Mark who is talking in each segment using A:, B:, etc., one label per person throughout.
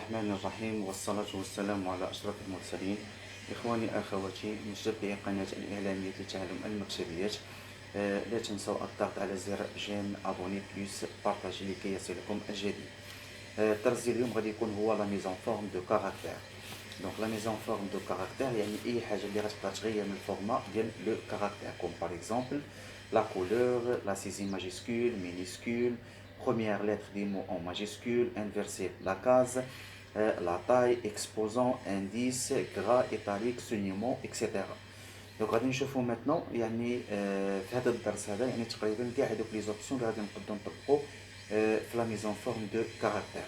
A: الرحمن الرحيم والصلاة والسلام على أشرف المرسلين. إخواني أخواتي متابعي قناة الإعلامية لتعلم المكتبيات، لا تنسوا الضغط على زر جيم أبوني بلس بارطاجي لكي يصلكم الجديد. الدرس اليوم غادي يكون هو لا ميزون فورم دو كاركتير. دونك لا ميزون فورم دو كاركتير يعني أي حاجة اللي غتبقى تغير من الفورما ديال لو كاركتير، كوم باغ إكزومبل la couleur, la saisie majuscule, minuscule, première lettre du mot en majuscule, inverser la case, la taille, exposant, indice, gras, italique, soulignement, etc. دونك غادي نشوفوا ماتنون يعني في هذا الدرس هذا يعني تقريبا كاع هذوك لي زوبسيون اللي غادي نقدروا نطبقوا في لا ميزون فورم دو كاركتير.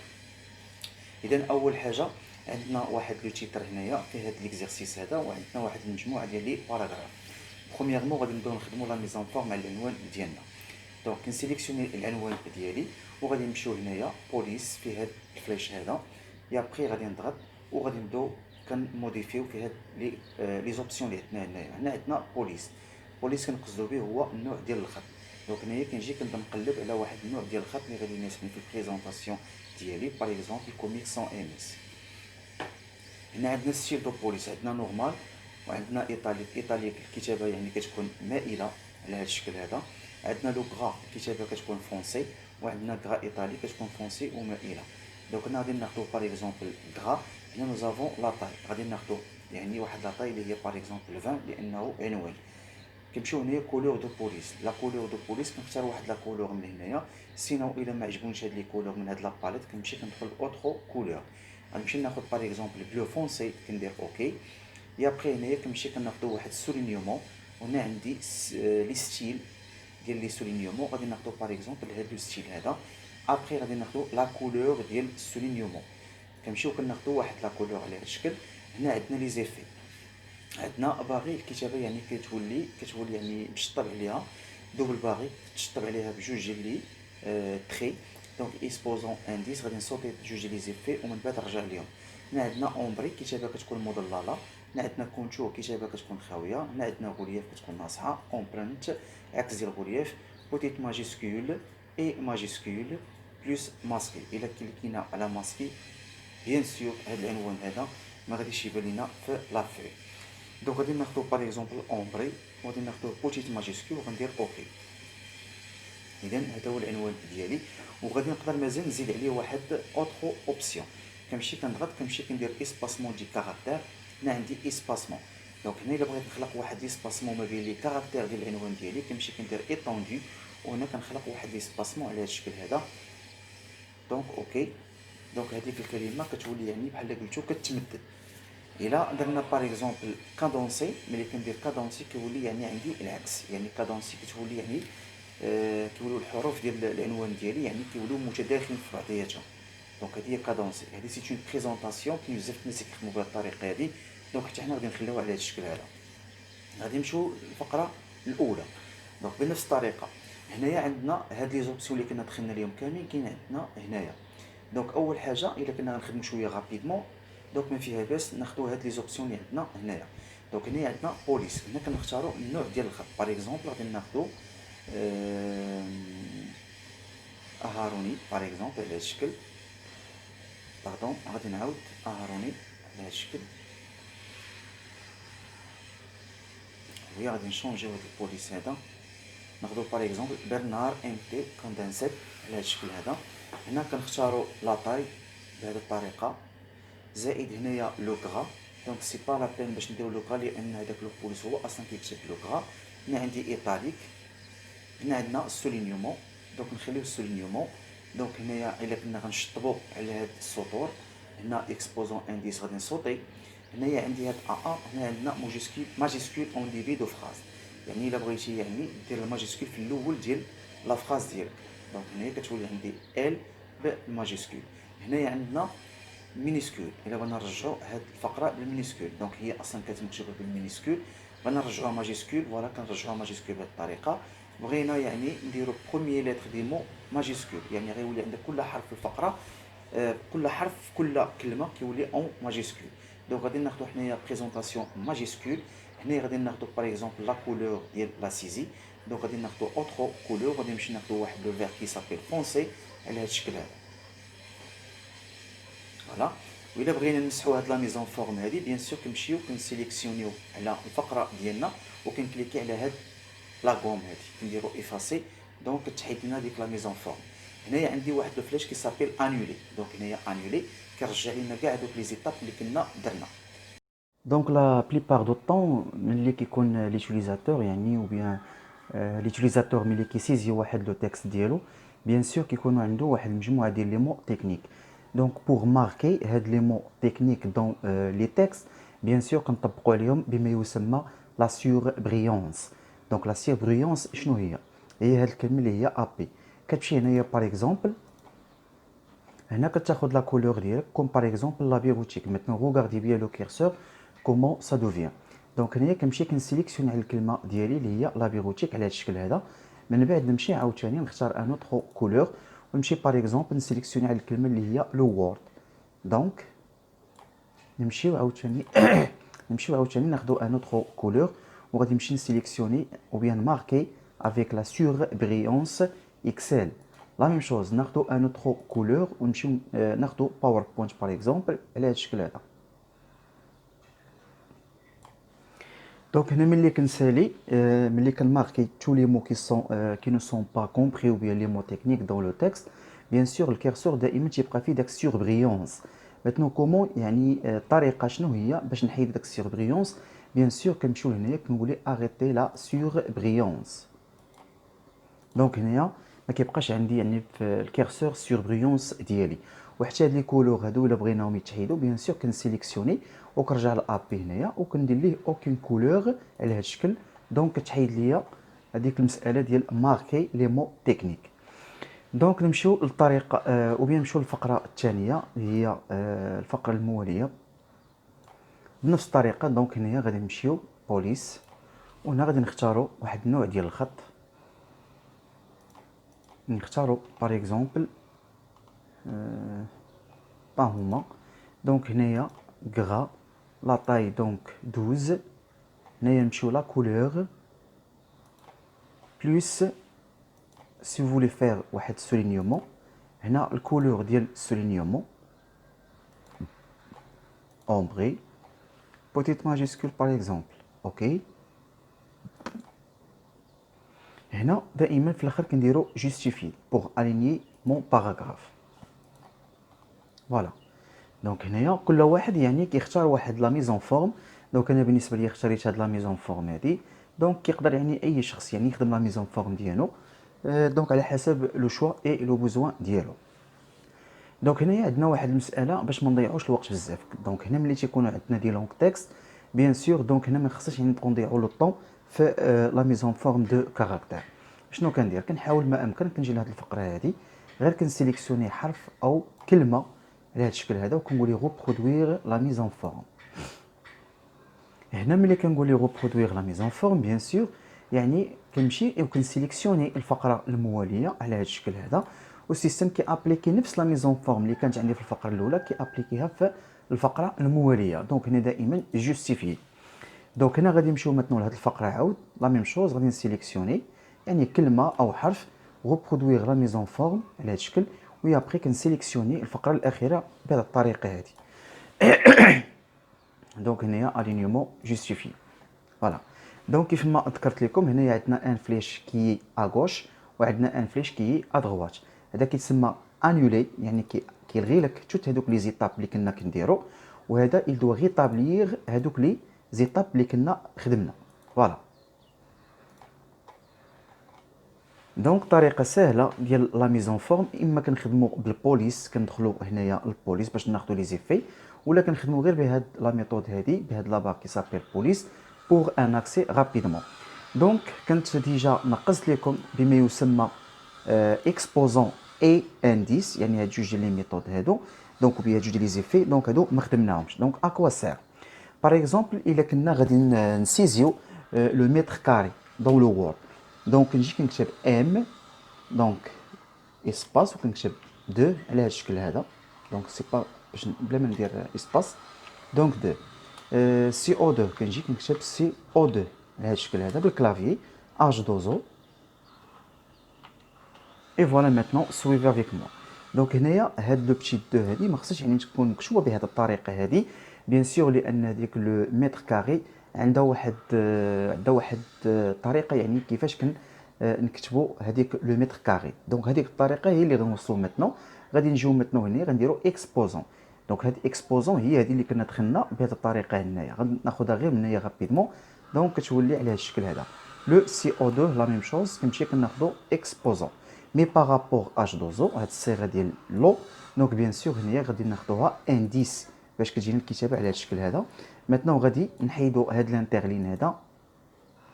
A: اذا اول حاجه عندنا واحد لو تيتر هنايا في هذا ليكزيرسيس هذا، وعندنا واحد المجموعه ديال لي باراغراف. برومييرمون غادي نبداو نخدموا لا ميزون فورم على العنوان ديالنا. دونك كنسيليكسيوني العنوان ديالي وغادي نمشيو هنايا بوليس في هاد الفلاش هذا، يا بخي غادي نضغط وغادي نبداو كنموديفيو في هاد لي زوبسيون اللي عندنا هنايا. هنا عندنا بوليس كنقصدو به هو النوع ديال الخط. دونك هنايا كنجي كنبدا نقلب على واحد النوع ديال الخط اللي غادي يناسبني في البريزونطاسيون ديالي، باغ اكزومبل كوميك سون ام اس. هنا عندنا ستيل دو بوليس، عندنا نورمال وعندنا ايطاليك. ايطاليك الكتابه يعني كتكون مائله على هذا الشكل هذا. عندنا لو غرا الكتابه كتكون فونسي، وعندنا غرا ايطالي كتكون فونسي ومائله. دونك هنا غادي ناخذ باغ اكزومبل غرا. هنا نوزافون لا طاي، غادي ناخذ يعني واحد لا طاي اللي هي باغ اكزومبل 20 لانه عنوان. كنمشيو هنايا كولور دو بوليس. لا كولور دو بوليس كنختار واحد لا كولور من هنايا، سينو الا ما عجبونيش هاد لي كولور من هاد لاباليت كنمشي كندخل اوترو كولور. غنمشي ناخذ باغ اكزومبل بلو فونسي كندير اوكي. يا بخي هنايا كنمشي كناخذ واحد السولينيومون، وهنا عندي لي ستيل ديال لي سولينيومون. غادي ناخذ باغ اكزومبل هاد لو ستيل هذا. ابخي غادي ناخذ لا كولور ديال السولينيومون، كنمشيو كناخذ واحد لا كولور على هاد الشكل. هنا عندنا لي زيفي، عندنا باغي الكتابه يعني كتولي يعني مشطب عليها دوبل باغي، تشطب عليها بجوج ديال لي تري. دونك اكسبوزون انديس غادي نصوتي جوج ديال لي زيفي ومن بعد نرجع ليهم. هنا عندنا اومبري الكتابه كتكون مضلله. هنا عندنا كونتور الكتابه كتكون خاويه. هنا عندنا غولياف كتكون ناصحه. امبرنت عكس ديال غولياف. بوتيت ماجيسكول اي ماجيسكول بلس ماسكي. الا كليكينا على ماسكي بيان سور هذا العنوان هذا ما غاديش يبان لينا في لافي. دونك غادي ناخذ باغ اكزومبل اومبري وغادي ناخذ بوتيت ماجيسكول وغندير اوكي. اذا هذا هو العنوان ديالي، وغادي نقدر مازال نزيد عليه واحد اوترو اوبسيون. كنمشي كنضغط كنمشي كندير اسباسمون دي كاركتير. هنا عندي اسباسمون. دونك هنا الا بغيت نخلق واحد اسباسمون ما بين لي كاركتير ديال العنوان ديالي كنمشي كندير ايطوندو، وهنا كنخلق واحد اسباسمون على هذا الشكل هذا. دونك اوكي. دونك هذيك الكلمه كتولي يعني بحال قلتو كتمدد. الا درنا باغ اكزومبل كادونسي، ملي كندير كادونسي كيولي يعني عندي العكس، يعني كادونسي كتولي يعني كيوليو الحروف ديال العنوان ديالي يعني كيوليو متداخلين في بعضياتهم. دونك هذه هي كادونسي. هذه سي اون بريزونطاسيون كاين بزاف الناس كيخدموا بهذه الطريقه هذه. دونك حتى حنا غادي نخليوها على هذا الشكل هذا. غادي نمشيو للفقره الاولى. دونك بنفس الطريقه هنايا عندنا هاد لي زوبسيون اللي كنا دخلنا لهم كاملين كاين عندنا هنايا. دونك اول حاجه الا كنا غنخدموا شويه غابيدمون، دونك ما فيها باس ناخذوا هاد لي زوبسيون اللي عندنا هنايا. دونك هنا عندنا بوليس، هنا كنختاروا النوع ديال الخط. باغ اكزومبل غادي ناخذوا اهاروني باغ اكزومبل على هذا الشكل. باردون غادي نعاود اهاروني على هذا الشكل. وهي غادي نشونجيو هاد البوليس هذا، ناخذوا باغ اكزومبل برنار ام تي كوندنسيت على هذا الشكل هذا. هنا كنختاروا لا طاي بهذه الطريقه، زائد هنايا لو غرا. دونك سي با لا بين باش نديرو لو غرا لان هذاك لو بوليس هو اصلا كيكتب لو غرا. هنا عندي ايطاليك. هنا عندنا السولينيومون، دونك نخليو السولينيومون. دونك هنايا الا كنا غنشطبو على هاد السطور، هنا اكسبوزون انديس غادي نصوتي. هنايا عندي هاد هنا عندنا ماجيسكول اون ديبي دو فراز، يعني الا بغيتي يعني دير الماجيسكول في الاول ديال لا فراز ديالك. دونك هنايا كتولي عندي ال بالماجيسكول. هنايا عندنا مينيسكول. الا بغينا نرجعو هاد الفقره بالمينيسكول، دونك هي اصلا كانت مكتوبه بالمينيسكول، بغينا نرجعوها ماجيسكول، فوالا كنرجعوها ماجيسكول بهاد الطريقه. بغينا يعني نديرو بروميير لتر دي مو ماجيسكول، يعني غيولي عندك كل حرف في الفقره، كل حرف في كل كلمه كيولي اون ماجيسكول. دونك غادي ناخذ حنايا بريزونطاسيون ماجيسكول. هنا غادي ناخذ باغ اكزومبل لا كولور ديال لا سيزي. دونك غادي ناخذ اوترو كولور، غادي نمشي ناخذ واحد لو فير كي سابيل فونسي على هذا الشكل هذا. فوالا. وإلا بغينا نمسحو هاد لا ميزون فورم هادي بيان سور كنمشيو كنسيليكسيونيو على الفقرة ديالنا وكنكليكي على هاد لاكوم هادي كنديرو افاسي، دونك كتحيد لنا ديك لا ميزون فورم. هنايا عندي واحد لو فلاش كيسابيل انولي، دونك هنايا انولي كيرجع لنا كاع دوك لي زيتاب اللي كنا درنا. دونك لا بليبار دو طون ملي كيكون ليوتيليزاتور يعني او بيان ليوتيليزاتور ملي كيسيزي واحد لو تكست ديالو بيان سور كيكونوا عنده واحد المجموعه ديال لي مو تكنيك. دونك بوغ ماركي هاد لي مو تكنيك دون لي تكست بيان سور كنطبقوا عليهم بما يسمى لا سوربريونس. دونك لا سوربريونس شنو هي؟ هي هاد الكلمه اللي هي ابي. كتمشي هنايا باغ اكزومبل، هنا كتاخذ لا كولور ديالك كوم باغ اكزومبل لا بيروتيك. ميتنون روغاردي بيان لو كيرسور كومون سا دوفيان. دونك هنايا كنمشي كنسيليكسيوني على الكلمه ديالي اللي هي لا بيروتيك على هذا الشكل هذا. من بعد نمشي عاوتاني نختار ان اوتر كولور ونمشي باغ اكزومبل نسيليكسيوني على الكلمه اللي هي لو وورد. دونك نمشيو عاوتاني نمشيو عاوتاني ناخذو ان اوتر كولور وغادي نمشي نسيليكسيوني او بيان ماركي افيك لا سوربريونس اكسل. لا ميم شوز ناخذو ان اوتر كولور ونمشيو ناخذو باوربوينت باغ اكزومبل على هذا الشكل هذا. دونك هنا ملي كنسالي ملي كنماركي تو لي مو كي نو سون با كومبري او بيان لي مو تكنيك دون لو تكست بيان سور الكيرسور دائما تيبقى فيه داك سوربريونس. ماتنو كومون يعني الطريقه شنو هي باش نحيد داك سوربريونس؟ بيان سور كنمشيو لهنايا كنقولي اريتي لا سوربريونس. دونك هنايا ما كيبقاش عندي يعني في الكيرسور سوربريونس ديالي. وحتى هاد لي كولور هادو الا بغيناهم يتحيدوا بيان سور كنسيليكسيوني وكنرجع لابي هنايا وكندير ليه اوكين كولور على هاد الشكل. دونك كتحيد ليا هذيك المساله ديال ماركي لي مو تكنيك. دونك نمشيو للطريقه وبيان نمشيو للفقره الثانيه هي الفقره المواليه بنفس الطريقه. دونك هنايا غادي نمشيو بوليس وهنا غادي نختاروا واحد النوع ديال الخط. نختاروا باغ اكزومبل با هما. دونك هنايا غرا لا طاي دونك 12. هنايا نمشيو لا كولور بلوس سي فولي فير واحد سولينيومون. هنا الكولور ديال السولينيومون اومبري بوتيت ماجيسكول باغ اكزومبل. اوكي. هنا دائما في الاخر كنديرو جوستيفي بوغ اليني مون باراغراف. فوالا. دونك هنايا كل واحد يعني كيختار واحد لا ميزون فورم. دونك انا بالنسبه لي اختاريت هاد لا ميزون فورم هادي. دونك كيقدر يعني اي شخص يعني يخدم لا ميزون فورم ديالو دونك على حسب لو شوا اي لو بوزوان ديالو. دونك هنايا عندنا واحد المساله باش ما نضيعوش الوقت بزاف. دونك هنا ملي تيكونوا عندنا دي لونغ تكست بيان سور دونك هنا ما خصناش يعني نبقاو نضيعوا لو طون في لا ميزون فورم دو كاركتير. شنو كندير؟ كنحاول ما امكن كنجي لهاد الفقره هادي غير كنسيليكسيوني حرف او كلمه على هاد الشكل هذا وكنقول لي ريبرودوير لا ميزون فورم. هنا ملي كنقول لي ريبرودوير لا ميزون فورم بيان سور يعني كنمشي وكنسيليكسيوني الفقره المواليه على هاد الشكل هذا والسيستم كي ابليكي نفس لا ميزون فورم اللي كانت عندي في الفقره الاولى كي ابليكيها في الفقره المواليه. دونك هنا دائما جوستيفي. دونك هنا غادي نمشيو مثلا لهاد الفقره عاود لا ميم شوز غادي نسيليكسيوني يعني كلمه او حرف ريبرودوير لا ميزون فورم على هاد الشكل وي ابري كنسيليكسيوني الفقره الاخيره بهذه الطريقه هذه. دونك هنايا الينيومون جوستيفي. فوالا. دونك كيف ما ذكرت لكم هنايا عندنا ان فليش كي اغوش وعندنا ان فليش كي ادغوات. هذا كيتسمى انولي يعني كيلغي لك توت هذوك لي زيتاب اللي كنا كنديرو وهذا il doit rétablir هذوك لي زيتاب اللي كنا خدمنا. فوالا. دونك طريقه سهله ديال لا ميزون فورم اما كنخدموا بالبوليس كندخلوا هنايا البوليس باش ناخذوا لي زيفي ولا كنخدموا غير بهاد لا ميثود هادي بهاد لا باك كي سابيل بوليس بوغ ان اكسي رابيدمون. دونك كنت ديجا نقصت لكم بما يسمى اكسبوزون اي انديس يعني هاد جوج ديال لي ميثود هادو. دونك بهاد جوج ديال لي زيفي دونك هادو ما خدمناهمش. دونك اكوا سير باغ اكزومبل الا كنا غادي نسيزيو لو متر كاري دون لو وورد. دونك نجي كنكتب ام دونك اسباس وكنكتب 2 على هاد الشكل هذا. دونك سي با باش بلا ما ندير اسباس. دونك 2 سي او 2 كنجي كنكتب سي او 2 على هاد الشكل هذا بالكلافيي اج دوزو. اي فوالا ماتنون سويفي افيك موا. دونك هنايا هاد لو بتي دو هادي ما خصهاش يعني تكون مكتوبه بهذه الطريقه هادي، بيان سور لان هذيك لو متر كاري عندها واحد طريقه يعني كيفاش نكتبوا هذيك لو متر كاري. دونك هذيك الطريقه هي اللي غنوصلوا متنو. غادي نجيو متنو هنا غنديروا اكسبوزون. دونك هاد اكسبوزون هي هذه اللي كنا دخلنا بهذه الطريقه هنايا، غناخذها غير من هنايا رابيدمون. دونك كتولي على هذا الشكل هذا. لو سي او 2 لا ميم شوز كنمشي كناخذوا اكسبوزون مي بارابور اش دوزو هاد الصيغه ديال لو. دونك بيان سور هنايا غادي ناخذوها انديس باش كتجينا الكتابه على هذا الشكل هذا. ماتنون غادي نحيدوا هاد الانترلين هذا،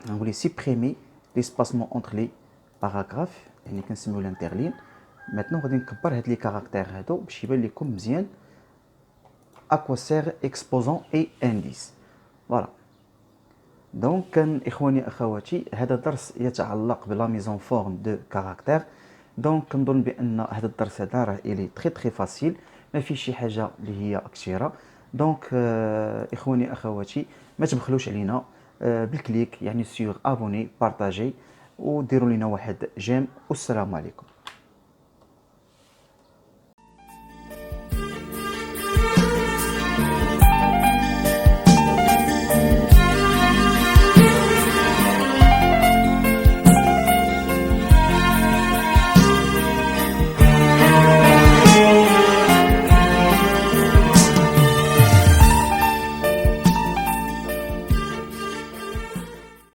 A: غنقول سيبريمي ليسباسمون اونتر لي باراغراف يعني كنسميو الانترلين. ماتنون غادي نكبر هاد لي كاركتير هادو باش يبان لكم مزيان اكوا سير اكسبوزون اي انديس. فوالا. دونك كان اخواني اخواتي هذا الدرس يتعلق بلا ميزون فورم دو كاركتير. دونك كنظن بان هذا الدرس هذا راه الي تري فاسيل، ما فيه شي حاجه اللي هي كثيره. دونك اخواني اخواتي ما تبخلوش علينا بالكليك يعني سيغ ابوني بارطاجي وديروا لنا واحد جيم، والسلام عليكم.